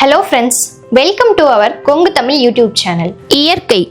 Hello friends, welcome to our Kongu Tamil YouTube channel. இயற்கை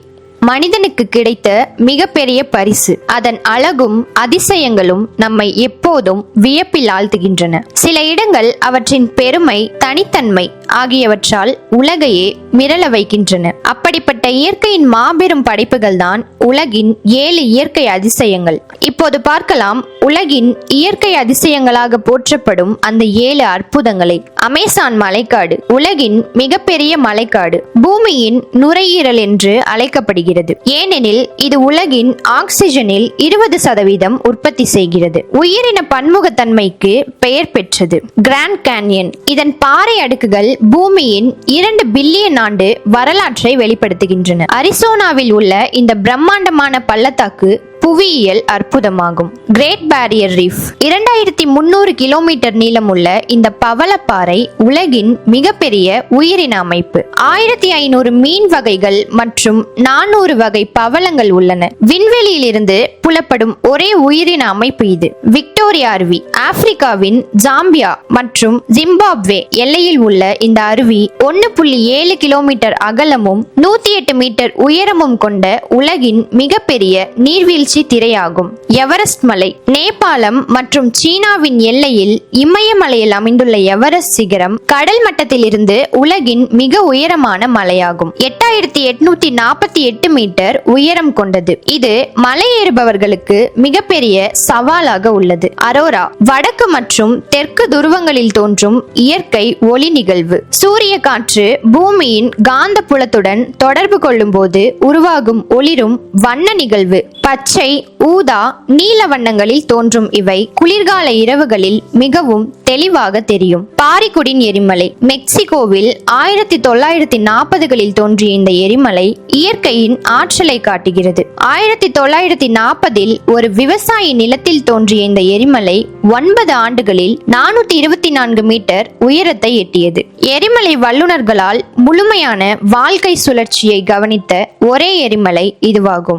மனிதனுக்கு கிடைத்த மிகப்பெரிய பரிசு. அதன் அழகும் அதிசயங்களும் நம்மை எப்போதும் வியப்பில் ஆழ்த்துகின்றன. சில இடங்கள் அவற்றின் பெருமை, தனித்தன்மை ஆகியவற்றால் உலகையே மிரள வைக்கின்றன. அப்படிப்பட்ட இயற்கையின் மாபெரும் படைப்புகள் தான் உலகின் 7 இயற்கை அதிசயங்கள். இப்போது பார்க்கலாம் உலகின் இயற்கை அதிசயங்களாக போற்றப்படும் அந்த 7 அற்புதங்களை. அமேசான் மலைக்காடு உலகின் மிகப்பெரிய மலைக்காடு. பூமியின் நுரையீரல் என்று அழைக்கப்படுகிறது. ஏனெனில் இது உலகின் ஆக்சிஜனில் 20% உற்பத்தி செய்கிறது. உயிரின பன்முகத்தன்மைக்கு பெயர் பெற்றது. Grand Canyon. இதன் பாறை அடுக்குகள் பூமியின் 2 பில்லியன் ஆண்டு வரலாற்றை வெளிப்படுத்துகின்றன. அரிசோனாவில் உள்ள இந்த பிரம்மாண்டமான பள்ளத்தாக்கு புவியியல் அற்புதமாகும். Great barrier reef. 2300 கிலோமீட்டர் நீளமுள்ள இந்த பவளப்பாறை உலகின் மிகப்பெரிய உயிரின அமைப்பு. 1500 மீன் வகைகள் மற்றும் 400 வகை பவளங்கள் உள்ளன. விண்வெளியிலிருந்து புலப்படும் ஒரே உயிரின அமைப்பு இது. விக்டோரியா அருவி. ஆப்பிரிக்காவின் ஜாம்பியா மற்றும் ஜிம்பாப்வே எல்லையில் உள்ள இந்த அருவி 1.7 கிலோமீட்டர் அகலமும் 108 மீட்டர் உயரமும் கொண்ட உலகின் மிகப்பெரிய நீர்வீழ்ச்சி திரையாகும். எவரெஸ்ட் மலை. நேபாளம் மற்றும் சீனாவின் எல்லையில் இமயமலையில் அமைந்துள்ள எவரெஸ்ட் சிகரம் கடல் மட்டத்தில் இருந்து உலகின் மிக உயரமான மலையாகும். 8848 மீட்டர் உயரம் கொண்டது. இது மலையேறுபவர்களுக்கு மிகப்பெரிய சவாலாக உள்ளது. அரோரா. வடக்கு மற்றும் தெற்கு துருவங்களில் தோன்றும் இயற்கை ஒளி நிகழ்வு. சூரிய காற்று பூமியின் காந்த புலத்துடன் தொடர்பு கொள்ளும் போது உருவாகும் ஒளிரும் வண்ண நிகழ்வு. பச்சை, ஊதா, நீல வண்ணங்களில் தோன்றும் இவை குளிர்கால இரவுகளில் மிகவும் தெளிவாக தெரியும். பாரிகுடின் எரிமலை. மெக்சிகோவில் 1940களில் தோன்றிய இந்த எரிமலை இயற்கையின் ஆற்றலை காட்டுகிறது. 1940இல் ஒரு விவசாய நிலத்தில் தோன்றிய இந்த எரிமலை 9 ஆண்டுகளில் 424 மீட்டர் உயரத்தை எட்டியது. எரிமலை வல்லுநர்களால் முழுமையான வாழ்க்கை சுழற்சியை கவனித்த ஒரே எரிமலை இதுவாகும்.